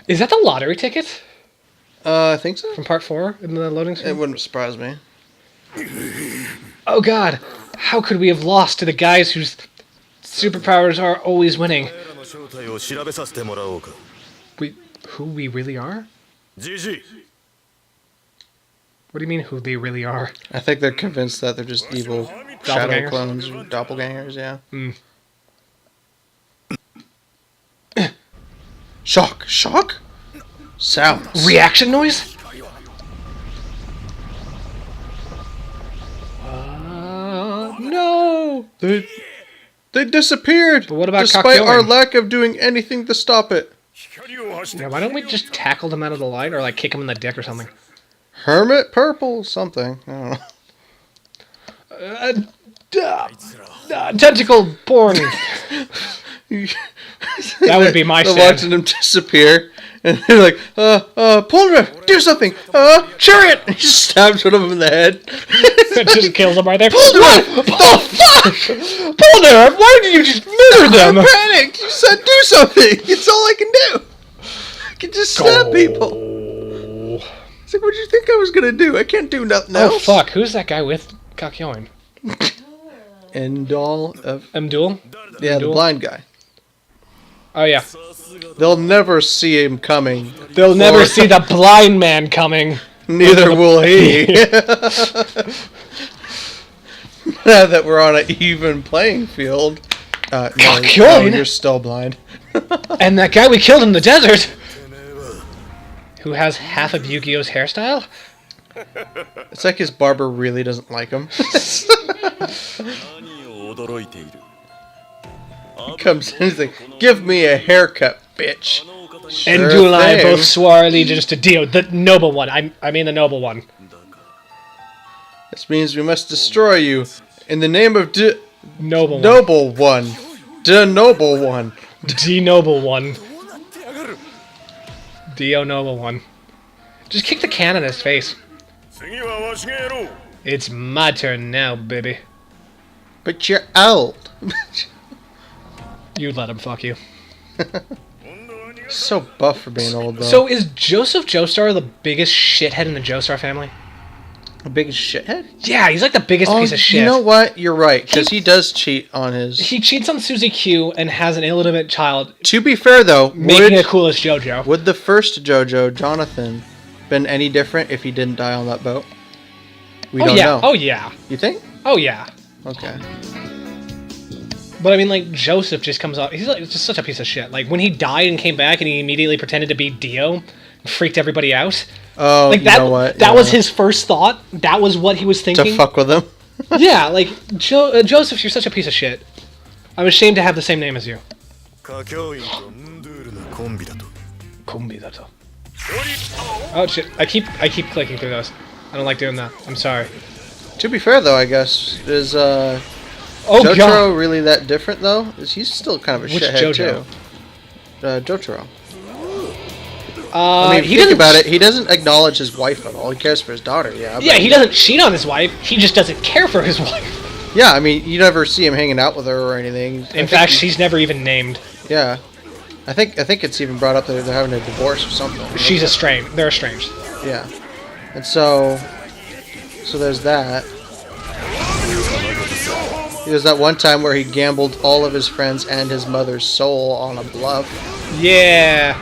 Is that the lottery ticket? I think so. From part 4 in the loading screen? It wouldn't surprise me. Oh god, how could we have lost to the guys whose superpowers are always winning? Who we really are? What do you mean who they really are? I think they're convinced that they're just evil shadow clones, or doppelgangers, yeah. Shock! Shock? Sounds. Reaction noise? No! They disappeared! But what about despite Kakyoin? our lack of doing anything to stop it. Yeah, why don't we just tackle them out of the line or like kick them in the dick or something? Hermit purple something. I don't know. Tentacle porn. That would be my They're stand. watching them disappear, and they're like, Polnareff, do something! Chariot! And he just stabs one of them in the head. It just kills them right there. Polnareff! What the fuck? Polnareff, why did you just murder them? I panicked! You said do something! It's all I can do! I can just stab people! It's like, what did you think I was gonna do? I can't do nothing else. Oh fuck, who's that guy with Kakyoin? Endol of... Mdul? Yeah, the blind guy. Oh yeah. They'll never see him coming. They'll never see the blind man coming. Neither will he. Now that we're on an even playing field. No, you're still blind. And that guy we killed in the desert, who has half of Yu-Gi-Oh's hairstyle? It's like his barber really doesn't like him. He comes in and he's like, give me a haircut, bitch. And Dul and I both swore allegiance to Dio, the noble one. I mean the noble one. This means we must destroy you in the name of noble one. The noble one. The noble one. Dio noble one. Just kick the can in his face. It's my turn now, baby. But you're old. You let him fuck you. So buff for being old, though. So is Joseph Joestar the biggest shithead in the Joestar family? The biggest shithead? Yeah, he's like the biggest piece of shit. You know what? You're right, because he does cheat on his... He cheats on Suzy Q and has an illegitimate child. To be fair, though... Making it cool as Jojo. Would the first Jojo, Jonathan, been any different if he didn't die on that boat? We don't know. Oh, yeah. You think? Oh, yeah. Okay. But I mean, like, Joseph just comes off... He's like, just such a piece of shit. Like, when he died and came back and he immediately pretended to be Dio and freaked everybody out... Oh, like that, you know what? That was his first thought. That was what he was thinking. To fuck with him? Yeah, like, Joseph, you're such a piece of shit. I'm ashamed to have the same name as you. Oh shit, I keep clicking through those. I don't like doing that. I'm sorry. To be fair, though, I guess, is Jotaro God. Really that different, though? He's still kind of a Which shithead, Jojo? too. Jotaro. I mean, think about it, he doesn't acknowledge his wife at all. He cares for his daughter, yeah. Yeah, he doesn't cheat on his wife. He just doesn't care for his wife. Yeah, I mean, you never see him hanging out with her or anything. In fact, she's never even named. Yeah. I think it's even brought up that they're having a divorce or something. She's estranged. They're estranged. Yeah. And so there's that. There's that one time where he gambled all of his friends and his mother's soul on a bluff. Yeah.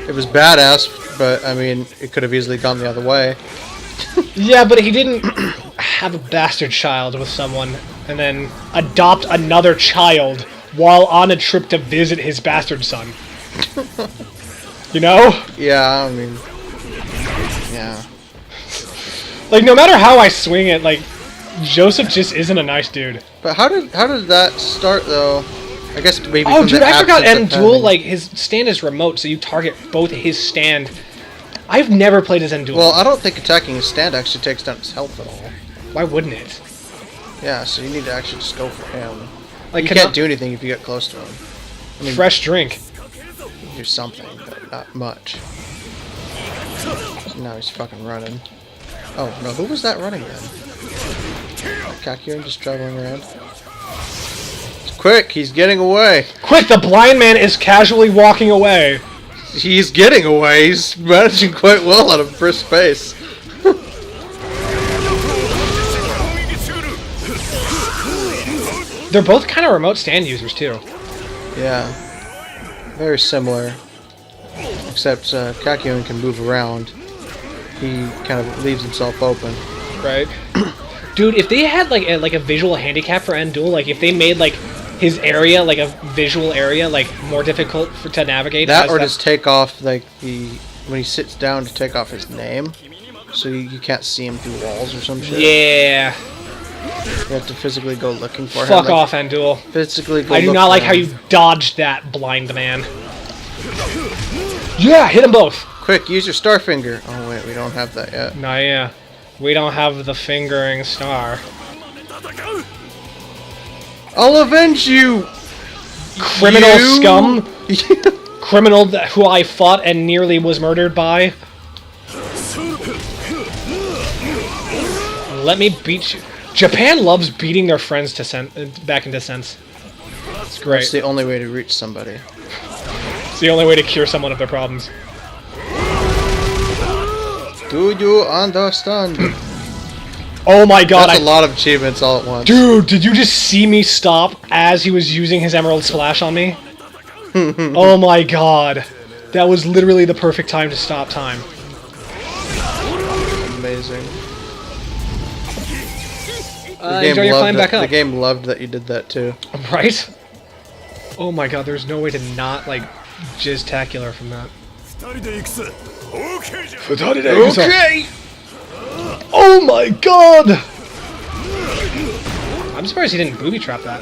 It was badass, but, I mean, it could have easily gone the other way. Yeah, but he didn't have a bastard child with someone and then adopt another child while on a trip to visit his bastard son. You know? Yeah, I mean... Yeah. Like, no matter how I swing it, like, Joseph just isn't a nice dude. But how did that start, though? I guess maybe. Oh, dude, I forgot Endul, like, his stand is remote, so you target both his stand. I've never played as Endul. Well, I don't think attacking his stand actually takes down his health at all. Why wouldn't it? Yeah, so you need to actually just go for him. Like, you can't do anything if you get close to him. I mean, fresh drink. Do something, but not much. Now he's fucking running. Oh, no, who was that running then? Kakyoin just traveling around. Quick, he's getting away. Quick, the blind man is casually walking away. He's getting away. He's managing quite well out of first base. They're both kind of remote stand users, too. Yeah. Very similar. Except Kakyoin can move around. He kind of leaves himself open. Right. Dude, if they had like a visual handicap for Endul, like if they made like his area like a visual area, like more difficult to navigate. That or just take off like when he sits down to take off his name, so you can't see him through walls or some shit. Yeah. You have to physically go looking for him. Fuck off, Endul. Physically go I do look not for like him. how you dodged that, blind man. Yeah, hit them both. Quick, use your star finger. Oh wait, we don't have that yet. No, yeah. We don't have the fingering star. I'll avenge you! Criminal You? scum! Criminal who I fought and nearly was murdered by. Let me beat you. Japan loves beating their friends to back into sense. It's great. It's the only way to reach somebody. It's the only way to cure someone of their problems. Do you understand? Oh my god, That's a lot of achievements all at once. Dude, did you just see me stop as he was using his Emerald Splash on me? Oh my god. That was literally the perfect time to stop time. Amazing. Enjoy your climb back up. The game loved that you did that too. Right? Oh my god, there's no way to not, like, jizz-tacular from that. Okay! Oh my god! I'm surprised he didn't booby-trap that.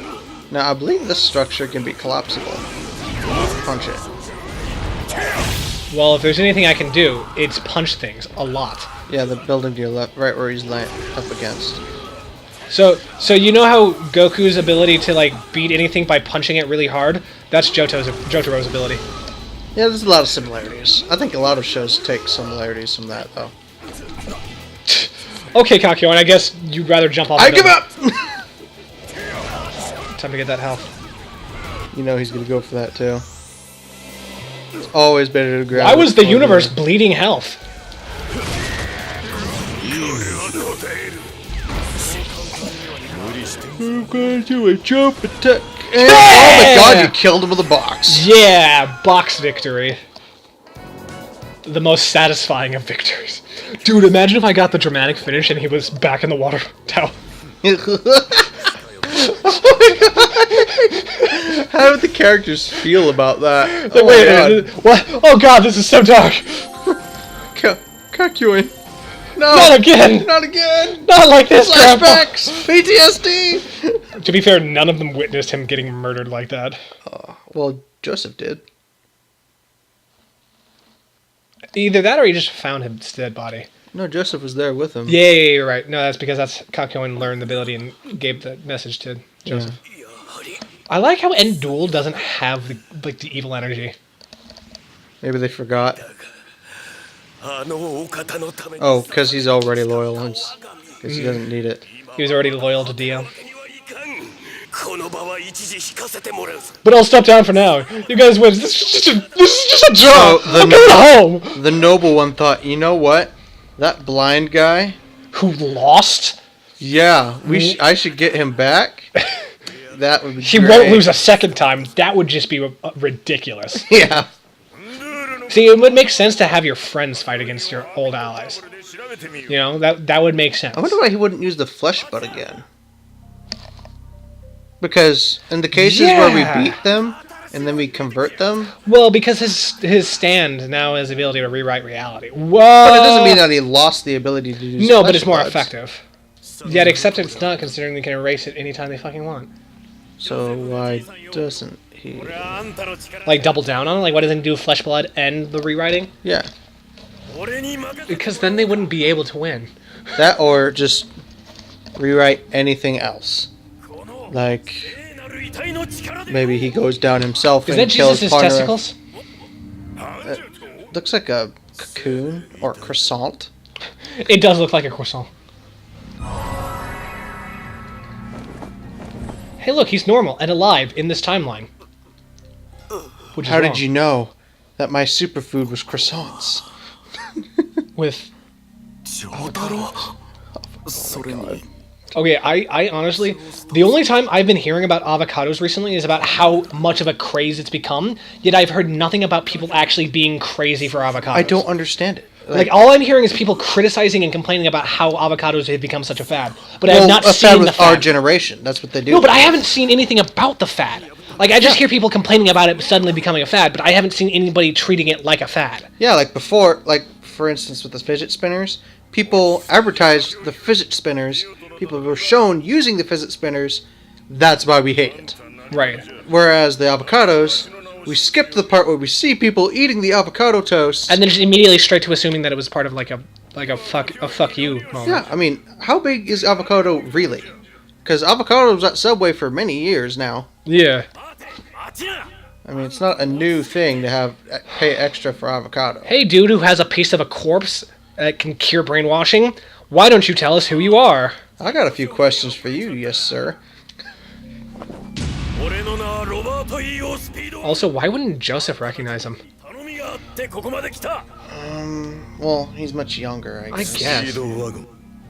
Now, I believe this structure can be collapsible. Punch it. Well, if there's anything I can do, it's punch things a lot. Yeah, the building to your left, right where he's up against. So you know how Goku's ability to, like, beat anything by punching it really hard? That's Jotaro's ability. Yeah, there's a lot of similarities. I think a lot of shows take similarities from that, though. Okay, Kakyo, and I guess you'd rather jump off the I give building. up! Time to get that health. You know he's gonna go for that, too. It's always better to grab Why was the before universe bleeding health? I'm gonna do a jump attack. And, Yeah! oh my god, you killed him with a box. Yeah, box victory. The most satisfying of victories. Dude, imagine if I got the dramatic finish and he was back in the water tower. How would the characters feel about that? Like, wait a minute, what? Oh god, this is so dark. Kakyoin. No! Not again! Not again! Not like this, Grandpa! Flashbacks! PTSD! To be fair, none of them witnessed him getting murdered like that. Well, Joseph did. Either that or he just found his dead body. No, Joseph was there with him. Yeah, you're right. No, that's because that's Kakyoin learned the ability and gave the message to Joseph. Yeah. I like how Endul doesn't have the evil energy. Maybe they forgot. Oh, because he's already loyal. Because he doesn't need it. He was already loyal to Dio. But I'll step down for now. You guys win. This is just a draw. So I'm going home. The noble one thought, you know what? That blind guy. Who lost? Yeah, I should get him back. That would be He great. won't lose a second time. That would just be ridiculous. Yeah. See, it would make sense to have your friends fight against your old allies. You know, that would make sense. I wonder why he wouldn't use the flesh butt again. Because in the cases where we beat them and then we convert them. Well, because his stand now has the ability to rewrite reality. Whoa! But it doesn't mean that he lost the ability to use No, flesh but it's more buds. effective. Yet, except it's not, considering they can erase it anytime they fucking want. So why doesn't he? Like, double down on it? Like, why doesn't he do Flesh Blood and the rewriting? Yeah. Because then they wouldn't be able to win. That or just rewrite anything else. Like, maybe he goes down himself Is and that kills Jesus' Parnara. testicles? Looks like a cocoon or croissant. It does look like a croissant. Hey, look, he's normal and alive in this timeline. Which is How wrong. did you know? that my superfood was croissants. With... 丈太郎それに Okay, I honestly... The only time I've been hearing about avocados recently is about how much of a craze it's become, yet I've heard nothing about people actually being crazy for avocados. I don't understand it. Like, all I'm hearing is people criticizing and complaining about how avocados have become such a fad. But I have not a seen fad the with fad. our generation. That's what they do. No, but I haven't seen anything about the fad. Like, I just hear people complaining about it suddenly becoming a fad, but I haven't seen anybody treating it like a fad. Yeah, like before, like, for instance, with the fidget spinners, people advertised the fidget spinners. People were shown using the fidget spinners. That's why we hate it. Right. Whereas the avocados, we skipped the part where we see people eating the avocado toast. And then just immediately straight to assuming that it was part of like a fuck you moment. Yeah, I mean, how big is avocado really? Because avocado was at Subway for many years now. Yeah. I mean, it's not a new thing to have pay extra for avocado. Hey, dude who has a piece of a corpse that can cure brainwashing, why don't you tell us who you are? I got a few questions for you, yes, sir. Also, why wouldn't Joseph recognize him? Well, he's much younger, I guess.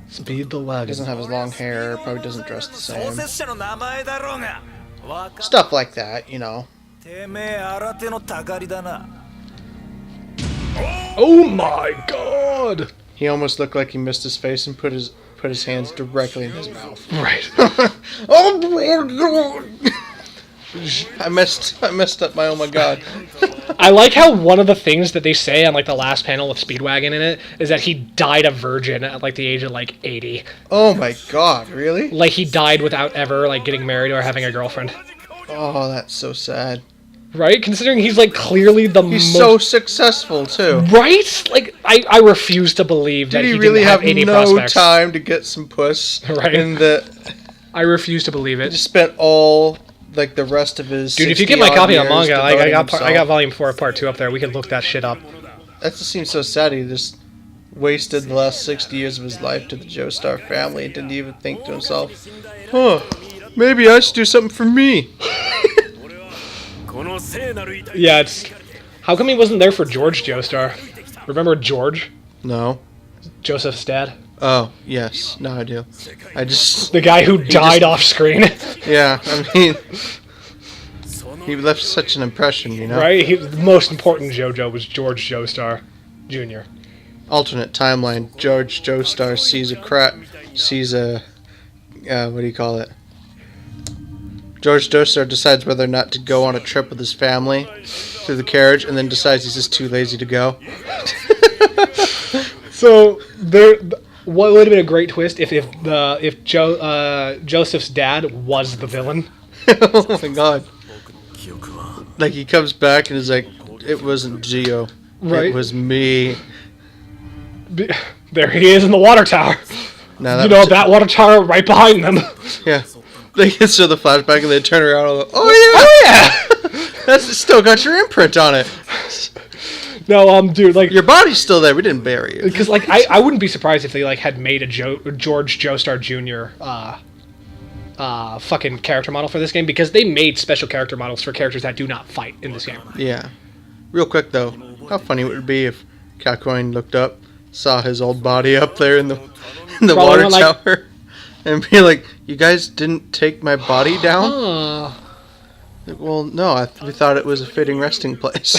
Speed the He wagon. doesn't have his long hair, probably doesn't dress the same. Stuff like that, you know. Oh my god! He almost looked like he missed his face and put his hands directly in his mouth. Right. Oh, I messed up my oh my god. I like how one of the things that they say on like the last panel with Speedwagon in it is that he died a virgin at like the age of like 80. Oh my god, really? Like he died without ever like getting married or having a girlfriend. Oh, that's so sad. Right? Considering he's like clearly the He's most... so successful too. Right? Like I refuse to believe that Did he he really didn't have have any no prospects. time to get some puss? Right. In the I refuse to believe it. just spent all like the rest of his. Dude, if you get my 60-odd copy of years manga, I devoting got himself. volume 4 of part 2 up there. We can look that shit up. That just seems so sad. He just wasted the last 60 years of his life to the Joestar family and didn't even think to himself, huh, maybe I should do something for me. Yeah, it's... How come he wasn't there for George Joestar? Remember George? No. Joseph's dad? Oh, yes. No, I do. I just... The guy who died off screen. Yeah, I mean... He left such an impression, you know? Right? The most important Jojo was George Joestar Jr. Alternate timeline. George Joestar sees a... what do you call it? George Joestar decides whether or not to go on a trip with his family through the carriage, and then decides he's just too lazy to go. So what would have been a great twist if Joseph's dad was the villain? Oh my god! Like he comes back and is like, "It wasn't Gio, Right. It was me." There he is in the water tower. Now You know that water tower right behind them. yeah. They get to the flashback and they turn around and go, "Oh yeah, that's still got your imprint on it. No, dude, like Your body's still there. We didn't bury you." because like I wouldn't be surprised if they like had made a George Joestar Jr. Fucking character model for this game, because they made special character models for characters that do not fight in this game. Yeah. Real quick though, how funny would it be if Calcoin looked up, saw his old body up there in the Probably water not like- tower, and be like, "You guys didn't take my body down?" Like, well, no, we thought it was a fitting resting place.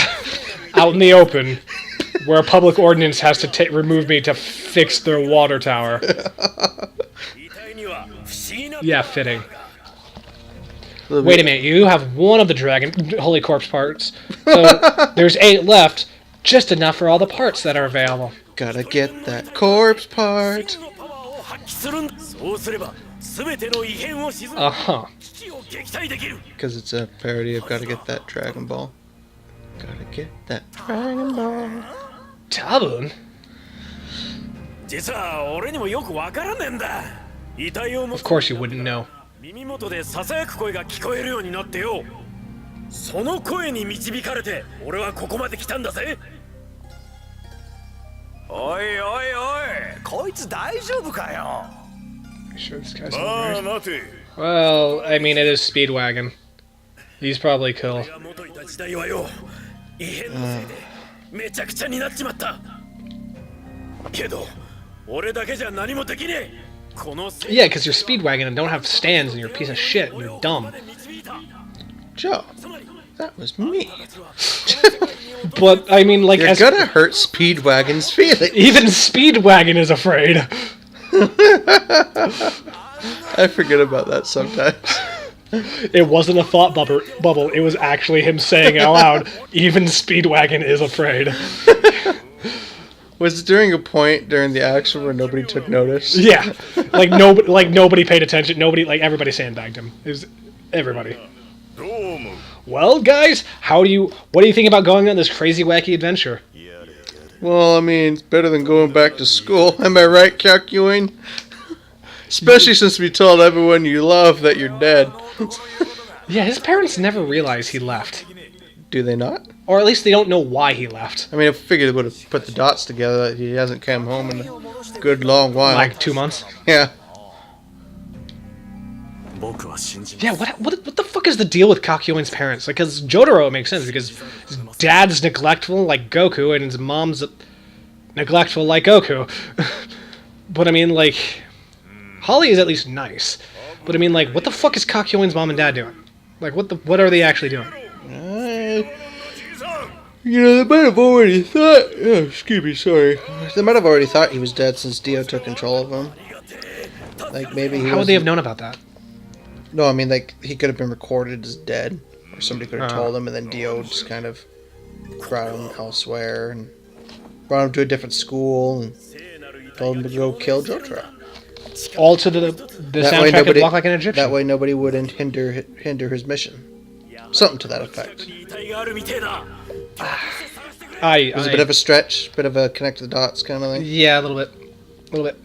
Out in the open, where a public ordinance has to remove me to fix their water tower. Yeah, fitting. Wait a minute, you have one of the Dragon Holy Corpse parts, so there's 8 left, just enough for all the parts that are available. Gotta get that corpse part. Uh-huh. Because it's a parody of Gotta Get That Dragon Ball. Gotta get that Dragon Ball. Tabun? Of course you wouldn't know. 耳元でささやく声が聞こえるようになってよ。その声に導かれて俺はここまで来たんだぜ。おいおいおい、こいつ大丈夫かよ。Sure this guy's ああ alright. 待て。 Well, I mean, it is Speedwagon. He's probably cool. 俺が元いた時代はよ、異変のせいでめちゃくちゃになっちまったけど俺だけじゃ何もできねえこの Yeah, because you're Speedwagon and don't have stands and you're a piece of shit and you're dumb. Joe, that was me. But, I mean, like, You're as gonna hurt Speedwagon's feelings. even Speedwagon is afraid. I forget about that sometimes. It wasn't a thought bubble. It was actually him saying out loud, even Speedwagon is afraid. Was it during a point during the action where nobody took notice? Yeah. Like, nobody paid attention. Everybody sandbagged him. It was everybody. Well, guys, what do you think about going on this crazy, wacky adventure? Well, I mean, it's better than going back to school. Am I right, Calcuine? Especially since we told everyone you love that you're dead. Yeah, his parents never realized he left. Do they not? Or at least they don't know why he left. I mean, I figured they would have put the dots together that he hasn't come home in a good long while. Like 2 months? Yeah. Yeah, what the fuck is the deal with Kakyoin's parents? Like, because Jotaro makes sense, because his dad's neglectful like Goku, and his mom's neglectful like Goku. But I mean, like, Holly is at least nice. But I mean, like, what the fuck is Kakyoin's mom and dad doing? Like, what are they actually doing? You know, they might have already thought... Oh, excuse me, sorry. They might have already thought he was dead since Dio took control of him. Like, maybe he How would they have known about that? No, I mean, like, he could have been recorded as dead. Or somebody could have told him, and then Dio just kind of brought him elsewhere, and brought him to a different school, and told him to go kill Jotaro. All to the soundtrack of Walk Like an Egyptian. That way nobody would hinder his mission. Something to that effect. It was a bit of a stretch, bit of a connect the dots kind of thing. Yeah, a little bit.